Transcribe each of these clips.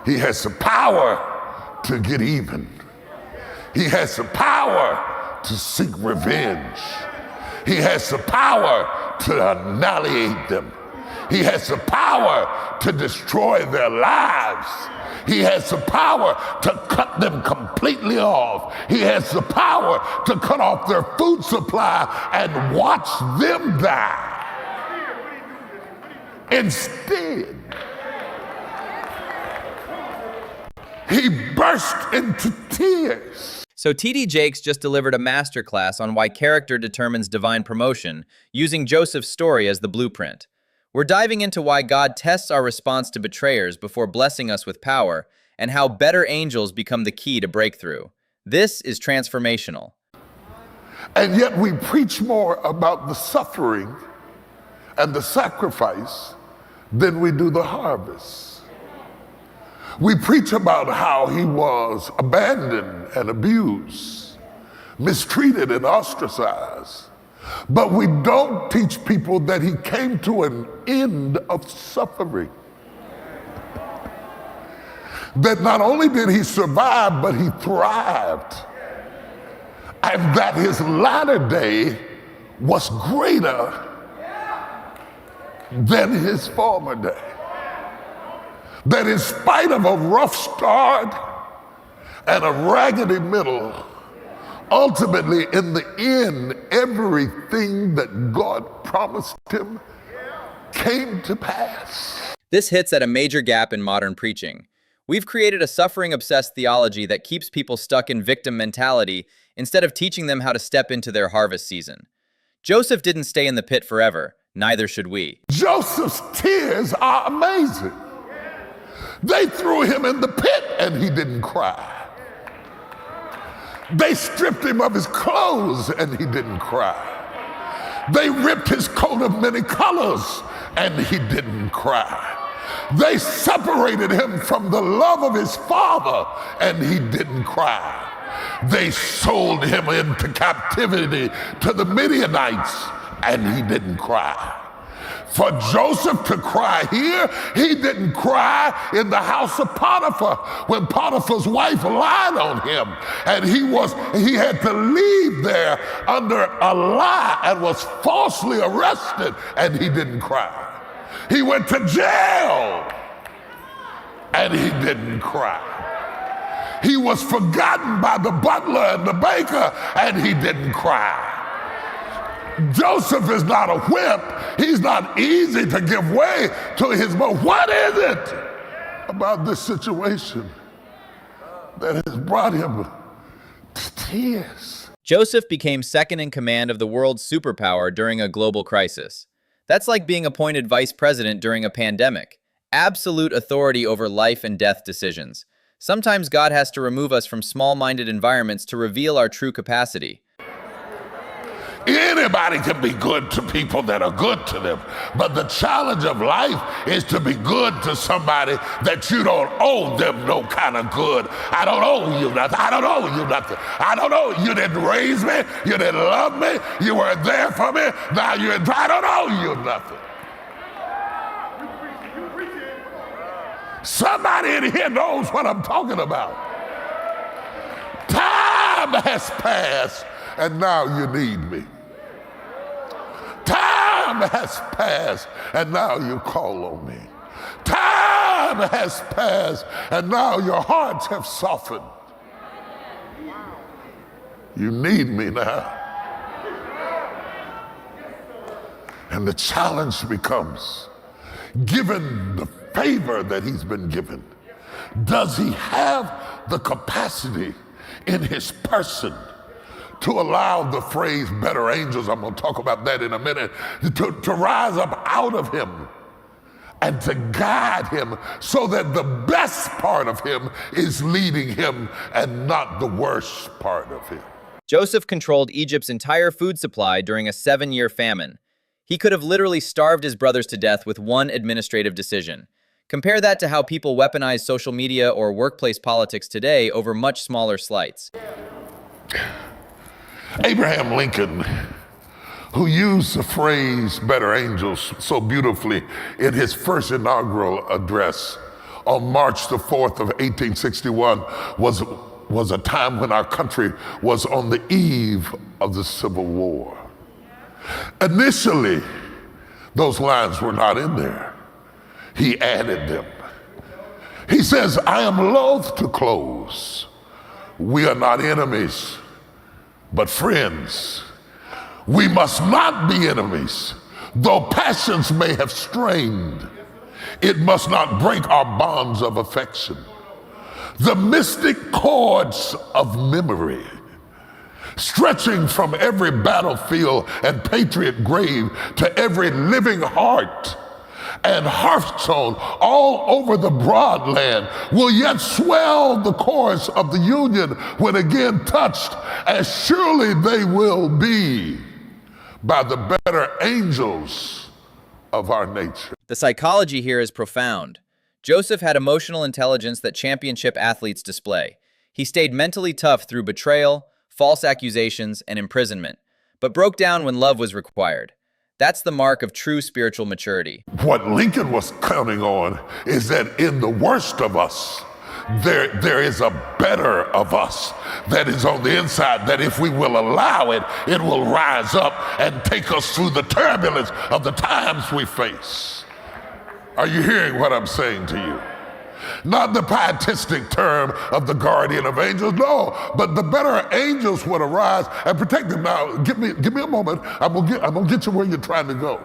He has the power to get even. He has the power to seek revenge. He has the power to annihilate them. He has the power to destroy their lives. He has the power to cut them completely off. He has the power to cut off their food supply and watch them die. Instead, he burst into tears. So T.D. Jakes just delivered a masterclass on why character determines divine promotion, using Joseph's story as the blueprint. We're diving into why God tests our response to betrayers before blessing us with power, and how better angels become the key to breakthrough. This is transformational. And yet we preach more about the suffering and the sacrifice than we do the harvest. We preach about how he was abandoned and abused, mistreated and ostracized. But we don't teach people that he came to an end of suffering. That not only did he survive, but he thrived. And that his latter day was greater than his former day. That in spite of a rough start and a raggedy middle, ultimately in the end, everything that God promised him came to pass. This hits at a major gap in modern preaching. We've created a suffering-obsessed theology that keeps people stuck in victim mentality instead of teaching them how to step into their harvest season. Joseph didn't stay in the pit forever, neither should we. Joseph's tears are amazing. They threw him in the pit and he didn't cry. They stripped him of his clothes and he didn't cry. They ripped his coat of many colors and he didn't cry. They separated him from the love of his father and he didn't cry. They sold him into captivity to the Midianites and he didn't cry. For Joseph to cry here, he didn't cry in the house of Potiphar when Potiphar's wife lied on him and he had to leave there under a lie and was falsely arrested and he didn't cry. He went to jail and he didn't cry. He was forgotten by the butler and the baker and he didn't cry. Joseph is not a whip. He's not easy to give way to his, but what is it about this situation that has brought him to tears? Joseph became second in command of the world's superpower during a global crisis. That's like being appointed vice president during a pandemic. Absolute authority over life and death decisions. Sometimes God has to remove us from small-minded environments to reveal our true capacity. Anybody can be good to people that are good to them. But the challenge of life is to be good to somebody that you don't owe them no kind of good. I don't owe you nothing. I don't owe you nothing. I don't owe you. Didn't raise me. You didn't love me. You weren't there for me. Now I don't owe you nothing. Somebody in here knows what I'm talking about. Time has passed and now you need me. Time has passed and now you call on me. Time has passed and now your hearts have softened. You need me now. And the challenge becomes, given the favor that he's been given, does he have the capacity in his person to allow the phrase better angels, I'm going to talk about that in a minute, to rise up out of him and to guide him so that the best part of him is leading him and not the worst part of him? Joseph controlled Egypt's entire food supply during a 7-year famine. He could have literally starved his brothers to death with one administrative decision. Compare that to how people weaponize social media or workplace politics today over much smaller slights. Abraham Lincoln, who used the phrase better angels so beautifully in his first inaugural address, on March the 4th of 1861 was a time when our country was on the eve of the Civil War. Initially, those lines were not in there. He added them. He says, I am loath to close. We are not enemies, but friends. We must not be enemies. Though passions may have strained, it must not break our bonds of affection. The mystic cords of memory, stretching from every battlefield and patriot grave to every living heart and hearthstone all over the broad land, will yet swell the chorus of the Union when again touched, as surely they will be by the better angels of our nature. The psychology here is profound. Joseph had emotional intelligence that championship athletes display. He stayed mentally tough through betrayal, false accusations, and imprisonment, but broke down when love was required. That's the mark of true spiritual maturity. What Lincoln was counting on is that in the worst of us, there is a better of us that is on the inside, that if we will allow it, it will rise up and take us through the turbulence of the times we face. Are you hearing what I'm saying to you? Not the pietistic term of the guardian of angels, no, but the better angels would arise and protect them. Now, give me a moment. I'm gonna get you where you're trying to go.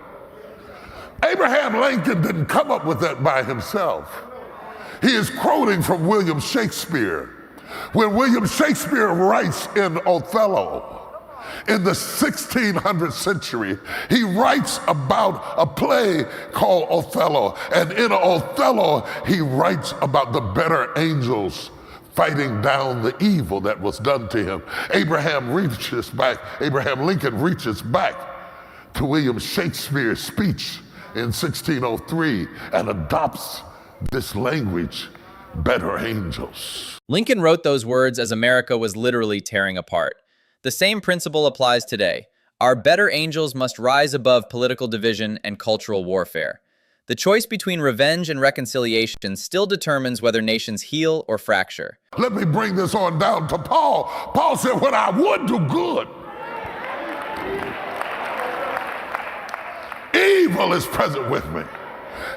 Abraham Lincoln didn't come up with that by himself. He is quoting from William Shakespeare. When William Shakespeare writes in Othello, in the 1600th century, he writes about a play called Othello. And in Othello, he writes about the better angels fighting down the evil that was done to him. Abraham Lincoln reaches back to William Shakespeare's speech in 1603 and adopts this language, better angels. Lincoln wrote those words as America was literally tearing apart. The same principle applies today. Our better angels must rise above political division and cultural warfare. The choice between revenge and reconciliation still determines whether nations heal or fracture. Let me bring this on down to Paul. Paul said, when I would do good, evil is present with me.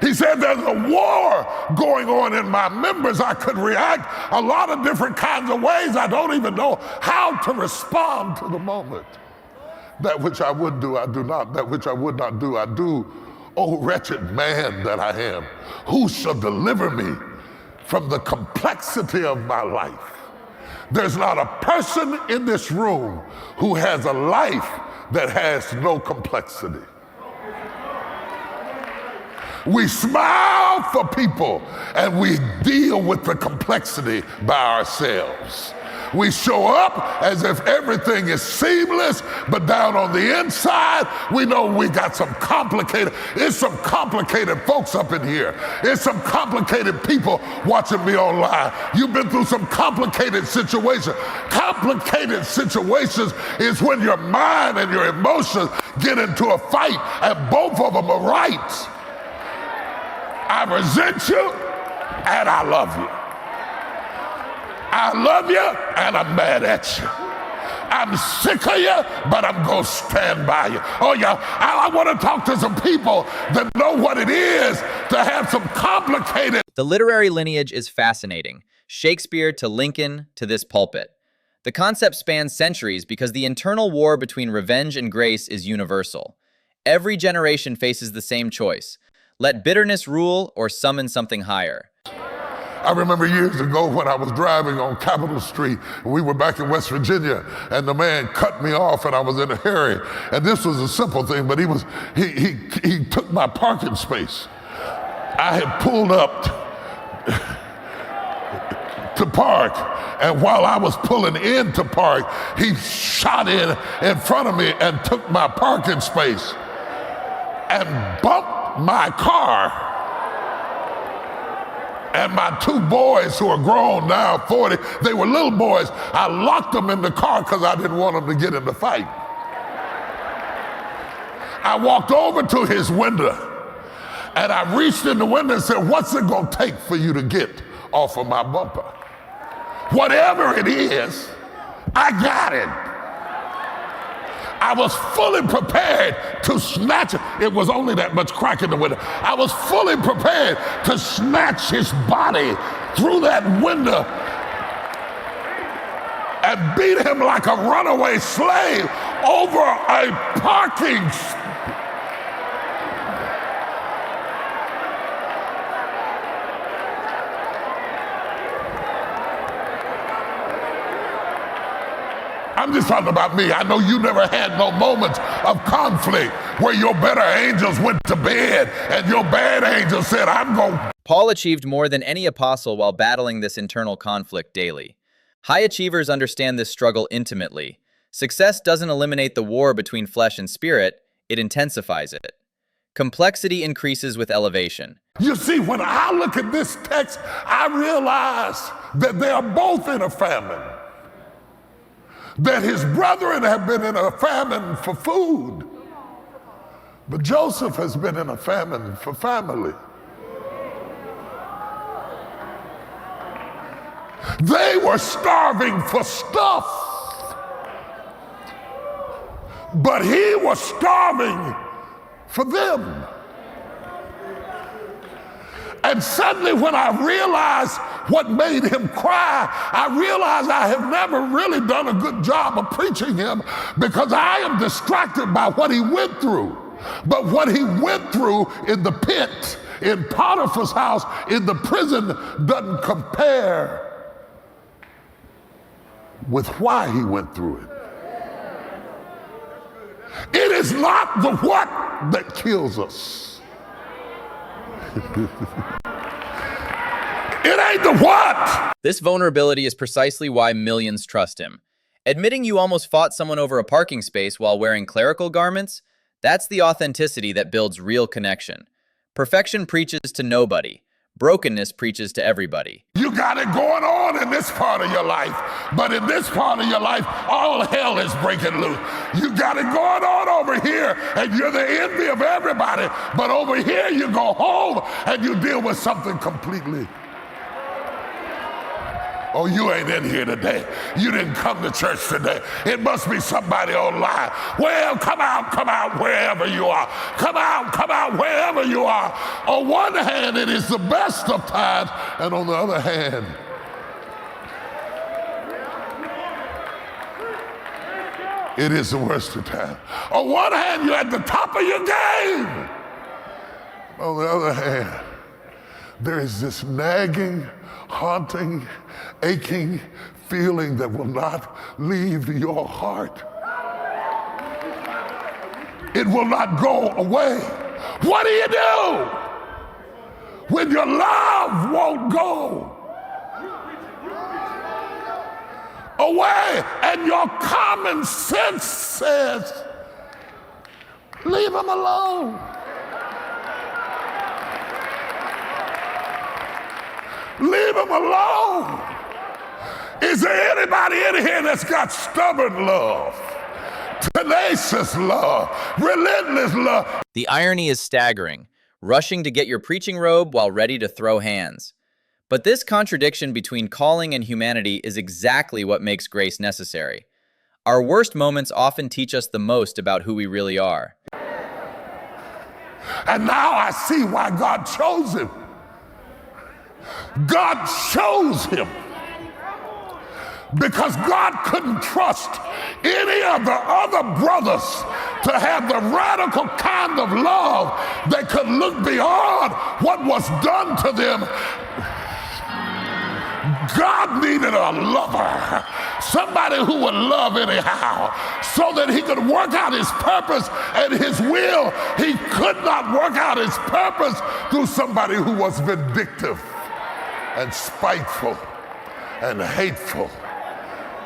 He said there's a war going on in my members. I could react a lot of different kinds of ways. I don't even know how to respond to the moment. That which I would do, I do not. That which I would not do, I do. Oh, wretched man that I am, who shall deliver me from the complexity of my life? There's not a person in this room who has a life that has no complexity. We smile for people and we deal with the complexity by ourselves. We show up as if everything is seamless, but down on the inside, we know we got some complicated folks up in here. There's some complicated people watching me online. You've been through some complicated situations. Complicated situations is when your mind and your emotions get into a fight and both of them are right. I resent you and I love you. I love you and I'm mad at you. I'm sick of you, but I'm going to stand by you. Oh yeah, I want to talk to some people that know what it is to have some complicated. The literary lineage is fascinating. Shakespeare to Lincoln to this pulpit. The concept spans centuries because the internal war between revenge and grace is universal. Every generation faces the same choice. Let bitterness rule or summon something higher. I remember years ago when I was driving on Capitol Street, we were back in West Virginia, and the man cut me off and I was in a hurry. And this was a simple thing, but he took my parking space. I had pulled up to park, and while I was pulling in to park, he shot in front of me and took my parking space and bumped my car. And my two boys who are grown now, 40, they were little boys. I locked them in the car because I didn't want them to get in the fight. I walked over to his window And I reached in the window and said, what's it gonna take for you to get off of my bumper? Whatever it is, I got it. I was fully prepared to snatch it. It was only that much crack in the window. I was fully prepared to snatch his body through that window and beat him like a runaway slave over a parking space. I'm just talking about me. I know you never had no moments of conflict where your better angels went to bed and your bad angels said, I'm going. Paul achieved more than any apostle while battling this internal conflict daily. High achievers understand this struggle intimately. Success doesn't eliminate the war between flesh and spirit, it intensifies it. Complexity increases with elevation. You see, when I look at this text, I realize that they are both in a famine. That his brethren have been in a famine for food. But Joseph has been in a famine for family. They were starving for stuff, but he was starving for them. And suddenly when I realized what made him cry, I realized I have never really done a good job of preaching him because I am distracted by what he went through. But what he went through in the pit, in Potiphar's house, in the prison, doesn't compare with why he went through it. It is not the what that kills us. It ain't the what. This vulnerability is precisely why millions trust him. Admitting you almost fought someone over a parking space while wearing clerical garments, that's the authenticity that builds real connection. Perfection preaches to nobody. Brokenness preaches to everybody. You got it going on in this part of your life, but in this part of your life, all hell is breaking loose. You got it going on over here, and you're the envy of everybody, but over here you go home and you deal with something completely. Oh, you ain't in here today. You didn't come to church today. It must be somebody online. Well, come out wherever you are. Come out wherever you are. On one hand, it is the best of times, and on the other hand, it is the worst of times. On one hand, you're at the top of your game. On the other hand, there is this nagging, haunting, aching feeling that will not leave your heart. It will not go away. What do you do when your love won't go away and your common sense says, leave him alone? Leave him alone. Is there anybody in here that's got stubborn love, tenacious love, relentless love? The irony is staggering, rushing to get your preaching robe while ready to throw hands. But this contradiction between calling and humanity is exactly what makes grace necessary. Our worst moments often teach us the most about who we really are. And now I see why God chose him. God chose him because God couldn't trust any of the other brothers to have the radical kind of love that could look beyond what was done to them. God needed a lover, somebody who would love anyhow, so that he could work out his purpose and his will. He could not work out his purpose through somebody who was vindictive and spiteful and hateful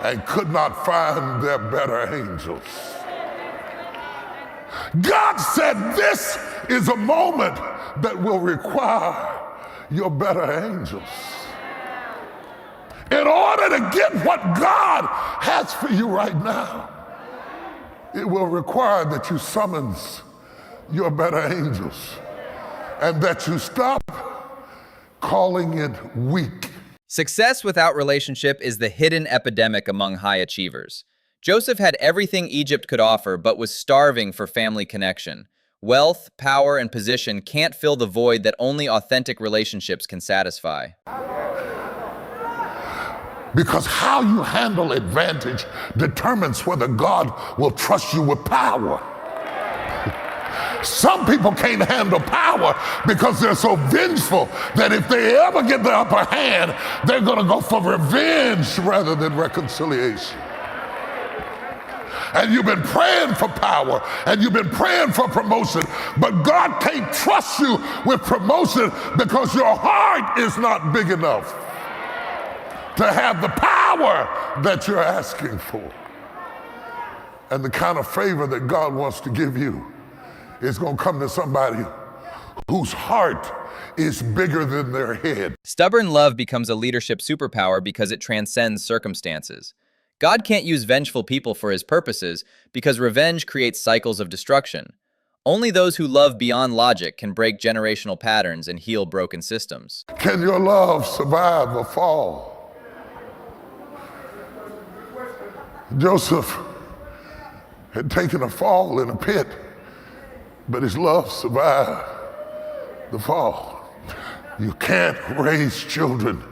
and could not find their better angels. God said this is a moment that will require your better angels. In order to get what God has for you right now, it will require that you summons your better angels. and that you stop calling it weak. Success without relationship is the hidden epidemic among high achievers. Joseph had everything Egypt could offer, but was starving for family connection. Wealth, power, and position can't fill the void that only authentic relationships can satisfy. Because how you handle advantage determines whether God will trust you with power. Some people can't handle power because they're so vengeful that if they ever get the upper hand, they're going to go for revenge rather than reconciliation. And you've been praying for power and you've been praying for promotion, but God can't trust you with promotion because your heart is not big enough to have the power that you're asking for. And the kind of favor that God wants to give you is going to come to somebody whose heart is bigger than their head. Stubborn love becomes a leadership superpower because it transcends circumstances. God can't use vengeful people for his purposes because revenge creates cycles of destruction. Only those who love beyond logic can break generational patterns and heal broken systems. Can your love survive a fall? Joseph had taken a fall in a pit, but his love survived the fall. You can't raise children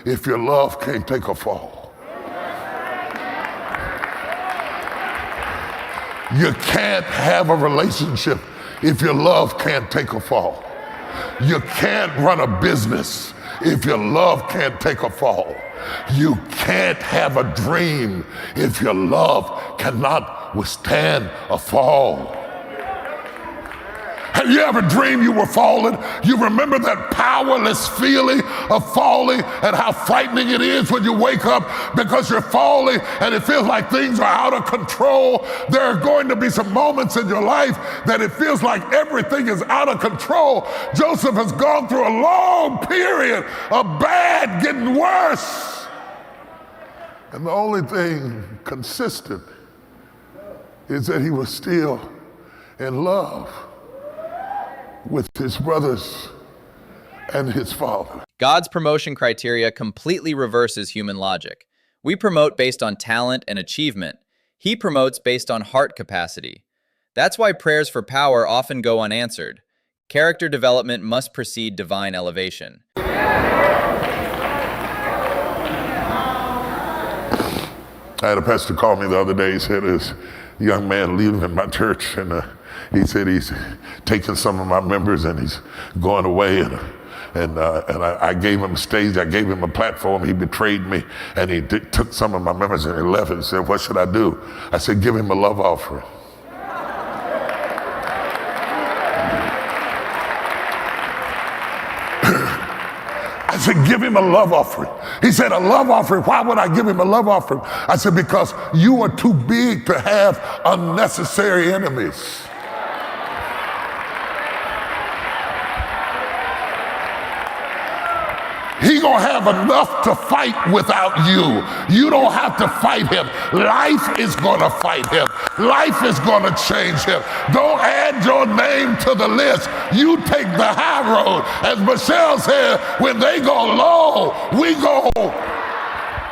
if your love can't take a fall. You can't have a relationship if your love can't take a fall. You can't run a business if your love can't take a fall. You can't have a dream if your love cannot withstand a fall. Have you ever dreamed you were falling? You remember that powerless feeling of falling and how frightening it is when you wake up because you're falling and it feels like things are out of control. There are going to be some moments in your life that it feels like everything is out of control. Joseph has gone through a long period of bad getting worse. And the only thing consistent is that he was still in love with his brothers and his father. God's promotion criteria completely reverses human logic. We promote based on talent and achievement. He promotes based on heart capacity. That's why prayers for power often go unanswered. Character development must precede divine elevation. I had a pastor call me the other day. He said this young man leaving my church, and he said he's taking some of my members and he's going away, and I gave him a stage, I gave him a platform. He betrayed me, and he took some of my members and he left and said, "What should I do?" I said, "Give him a love offering." I said, "Give him a love offering." He said, "A love offering? Why would I give him a love offering?" I said, "Because you are too big to have unnecessary enemies." He gonna have enough to fight without you. You don't have to fight him. Life is gonna fight him. Life is gonna change him. Don't add your name to the list. You take the high road. As Michelle said, when they go low, we go.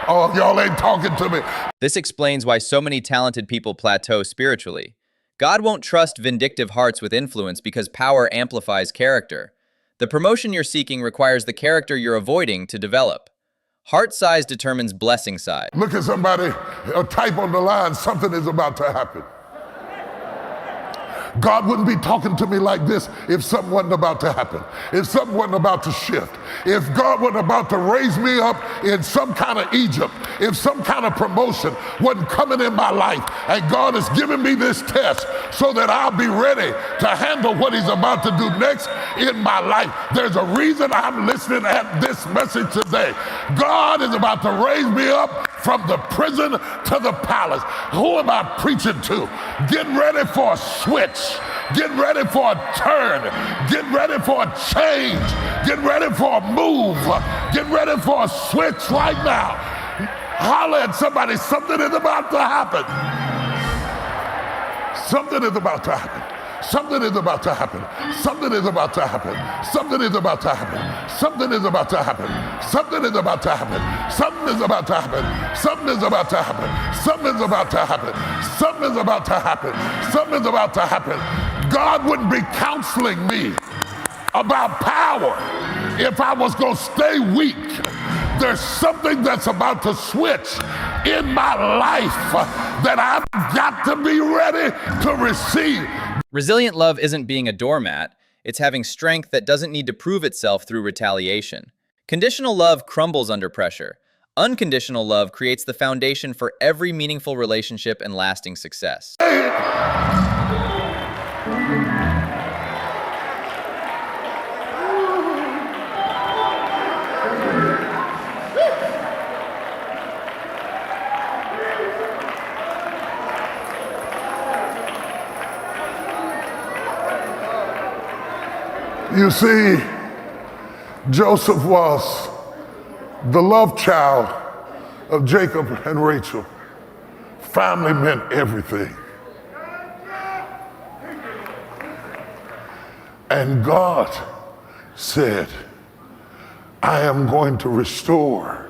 Oh, y'all ain't talking to me. This explains why so many talented people plateau spiritually. God won't trust vindictive hearts with influence because power amplifies character. The promotion you're seeking requires the character you're avoiding to develop. Heart size determines blessing size. Look at somebody, type on the line, something is about to happen. God wouldn't be talking to me like this if something wasn't about to happen, if something wasn't about to shift, if God wasn't about to raise me up in some kind of Egypt, if some kind of promotion wasn't coming in my life, and God is giving me this test so that I'll be ready to handle what he's about to do next in my life. There's a reason I'm listening at this message today. God is about to raise me up from the prison to the palace. Who am I preaching to? Get ready for a switch. Get ready for a turn. Get ready for a change. Get ready for a move. Get ready for a switch right now. Holler at somebody. Something is about to happen. Something is about to happen. Something is about to happen. Something is about to happen. Something is about to happen. Something is about to happen. Something is about to happen. Something is about to happen. Something is about to happen. Something is about to happen. Something is about to happen. Something is about to happen. God wouldn't be counseling me about power if I was going to stay weak. There's something that's about to switch in my life that I've got to be ready to receive. Resilient love isn't being a doormat. It's having strength that doesn't need to prove itself through retaliation. Conditional love crumbles under pressure. Unconditional love creates the foundation for every meaningful relationship and lasting success. You see, Joseph was the love child of Jacob and Rachel. Family meant everything. And God said, I am going to restore.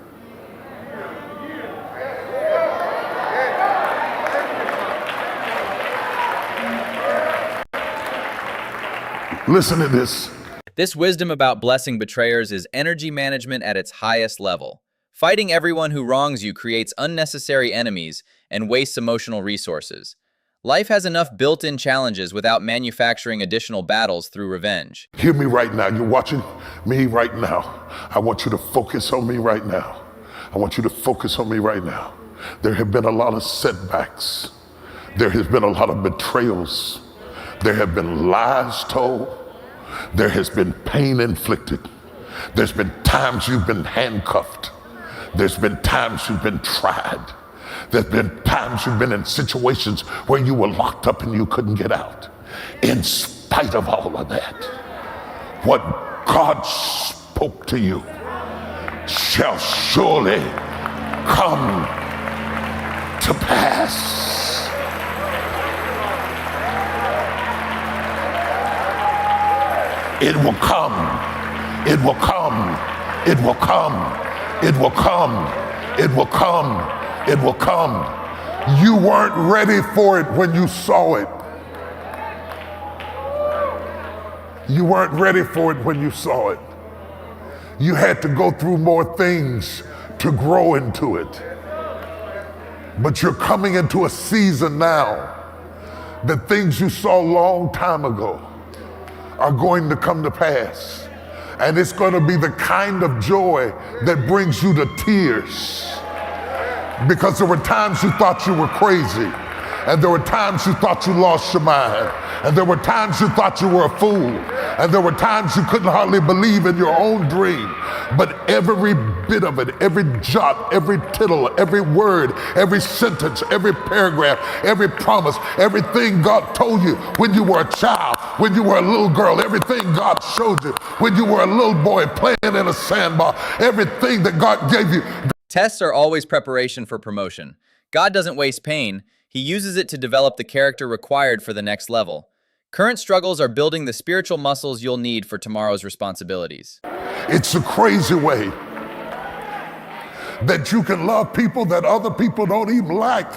Listen to this. This wisdom about blessing betrayers is energy management at its highest level. Fighting everyone who wrongs you creates unnecessary enemies and wastes emotional resources. Life has enough built-in challenges without manufacturing additional battles through revenge. Hear me right now. You're watching me right now. I want you to focus on me right now. I want you to focus on me right now. There have been a lot of setbacks. There has been a lot of betrayals. There have been lies told. There has been pain inflicted. There's been times you've been handcuffed. There's been times you've been tried. There's been times you've been in situations where you were locked up and you couldn't get out. In spite of all of that, what God spoke to you shall surely come to pass. It will come. It will come. It will come. It will come. It will come. It will come. You weren't ready for it when you saw it. You weren't ready for it when you saw it. You had to go through more things to grow into it. But you're coming into a season now that things you saw a long time ago are going to come to pass. And it's going to be the kind of joy that brings you to tears. Because there were times you thought you were crazy. And there were times you thought you lost your mind. And there were times you thought you were a fool. And there were times you couldn't hardly believe in your own dream. But every bit of it, every jot, every tittle, every word, every sentence, every paragraph, every promise, everything God told you when you were a child, when you were a little girl, everything God showed you when you were a little boy playing in a sandbar, everything that God gave you. Tests are always preparation for promotion. God doesn't waste pain. He uses it to develop the character required for the next level. Current struggles are building the spiritual muscles you'll need for tomorrow's responsibilities. It's a crazy way that you can love people that other people don't even like.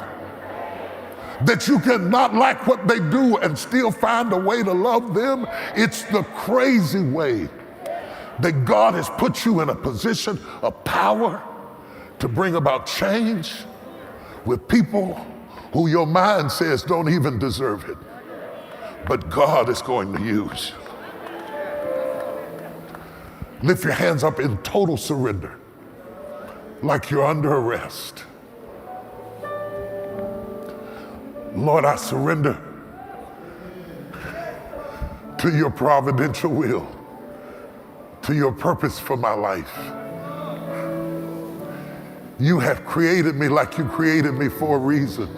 That you can not like what they do and still find a way to love them. It's the crazy way that God has put you in a position of power to bring about change with people who your mind says don't even deserve it. But God is going to use. Lift your hands up in total surrender, like you're under arrest. Lord, I surrender to your providential will, to your purpose for my life. You have created me like you created me for a reason.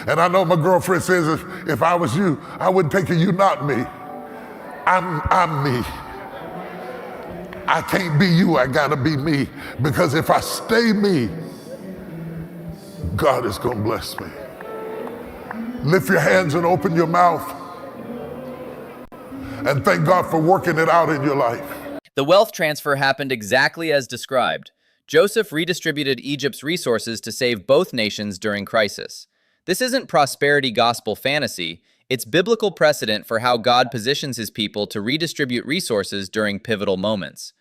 And I know my girlfriend says if I was you, I wouldn't take you not me. I'm me. I can't be you, I gotta be me. Because if I stay me, God is gonna bless me. Lift your hands and open your mouth and thank God for working it out in your life. The wealth transfer happened exactly as described. Joseph redistributed Egypt's resources to save both nations during crisis. This isn't prosperity gospel fantasy, it's biblical precedent for how God positions his people to redistribute resources during pivotal moments.